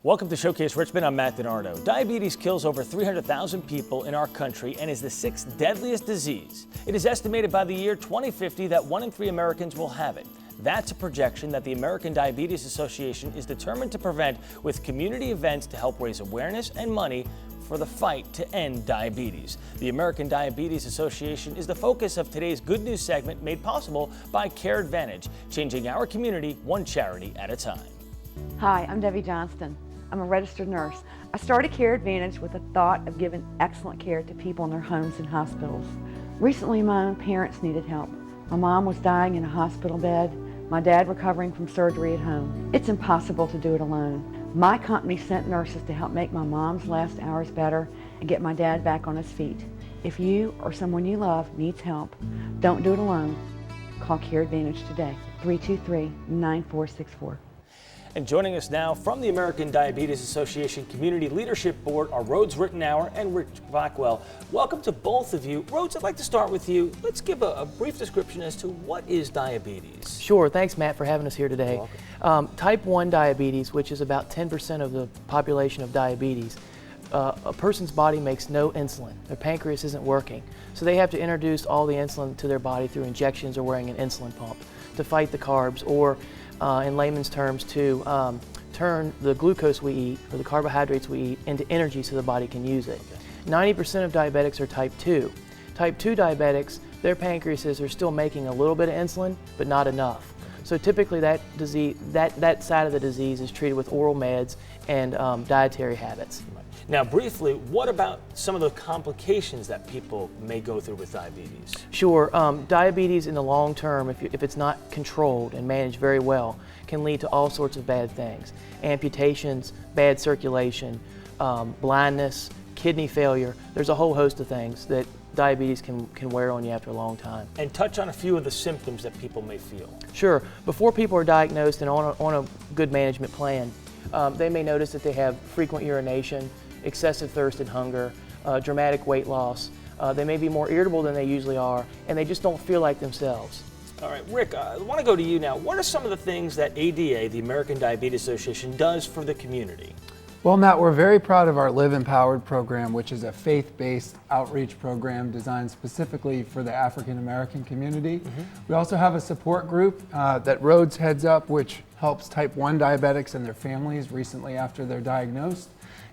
Welcome to Showcase Richmond. I'm Matt DiNardo. Diabetes kills over 300,000 people in our country and is the 6th deadliest disease. It is estimated by the year 2050 that 1 in 3 Americans will have it. That's a projection that the American Diabetes Association is determined to prevent with community events to help raise awareness and money for the fight to end diabetes. The American Diabetes Association is the focus of today's Good News segment, made possible by Care Advantage, changing our community one charity at a time. Hi, I'm Debbie Johnston. I'm a registered nurse. I started Care Advantage with the thought of giving excellent care to people in their homes and hospitals. Recently, my own parents needed help. My mom was dying in a hospital bed, my dad recovering from surgery at home. It's impossible to do it alone. My company sent nurses to help make my mom's last hours better and get my dad back on his feet. If you or someone you love needs help, don't do it alone. Call Care Advantage today, 323-9464. And joining us now from the American Diabetes Association Community Leadership Board are Rhodes Rittenauer and Rich Blackwell. Welcome to both of you. Rhodes, I'd like to start with you. Let's give a brief description as to what is diabetes. Sure. Thanks, Matt, for having us here today. Type 1 diabetes, which is about 10% of the population of diabetes, a person's body makes no insulin. Their pancreas isn't working. So they have to introduce all the insulin to their body through injections or wearing an insulin pump to fight the carbs, or in layman's terms, to turn the glucose we eat or the carbohydrates we eat into energy so the body can use it. 90% of diabetics are type 2. Type 2 diabetics, their pancreases are still making a little bit of insulin, but not enough. So typically that side of the disease is treated with oral meds and dietary habits. Now, briefly, what about some of the complications that people may go through with diabetes? Sure. Diabetes in the long term, if it's not controlled and managed very well, can lead to all sorts of bad things. Amputations, bad circulation, blindness, kidney failure. There's a whole host of things that diabetes can wear on you after a long time. And touch on a few of the symptoms that people may feel. Sure. Before people are diagnosed and on a good management plan, they may notice that they have frequent urination, excessive thirst and hunger, dramatic weight loss. They may be more irritable than they usually are, and they just don't feel like themselves. All right, Rick, I want to go to you now. What are some of the things that ADA, the American Diabetes Association, does for the community? Well, Matt, we're very proud of our Live Empowered program, which is a faith-based outreach program designed specifically for the African American community. We also have a support group that Rhodes heads up, which helps type 1 diabetics and their families recently after they're diagnosed.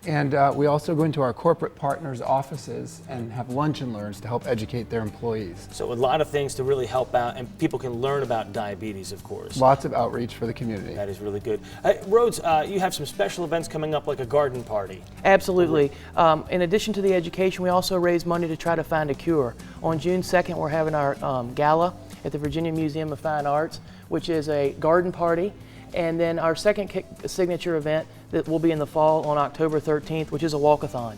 And we also go into our corporate partners' offices and have lunch and learns to help educate their employees. So a lot of things to really help out, and people can learn about diabetes, of course. Lots of outreach for the community. That is really good. Rhodes, you have some special events coming up, like a garden party. Absolutely. In addition to the education, we also raise money to try to find a cure. On June 2nd, we're having our gala at the Virginia Museum of Fine Arts, which is a garden party. And then our second signature event that will be in the fall on October 13th, which is a walkathon.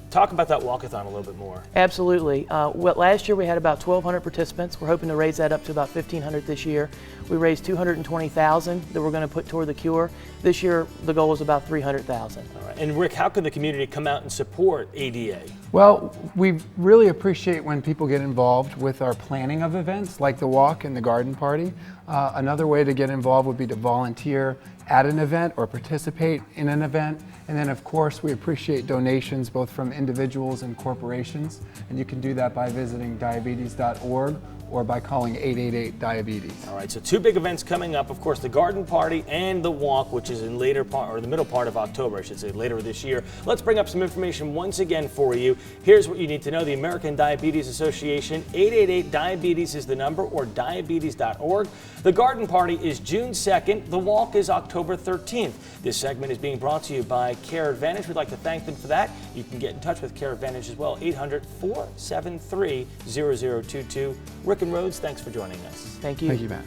Talk about that walkathon a little bit more. Absolutely. Last year we had about 1,200 participants. We're hoping to raise that up to about 1,500 this year. We raised $220,000 that we're going to put toward the cure. This year the goal is about $300,000. All right. And Rick, how can the community come out and support ADA? Well, we really appreciate when people get involved with our planning of events like the walk and the garden party. Another way to get involved would be to volunteer at an event or participate in an event. And then, of course, we appreciate donations both from individuals and corporations. And you can do that by visiting diabetes.org or by calling 888-DIABETES. All right, so 2 big events coming up, of course, the garden party and the walk, which is in later part, or the middle part of October, I should say, later this year. Let's bring up some information once again for you. Here's what you need to know. The American Diabetes Association, 888-DIABETES is the number, or diabetes.org. The garden party is June 2nd. The walk is October 13th. This segment is being brought to you by Care Advantage. We'd like to thank them for that. You can get in touch with Care Advantage as well, 800-473-0022. Rick and Rhodes, thanks for joining us. Thank you. Thank you, Matt.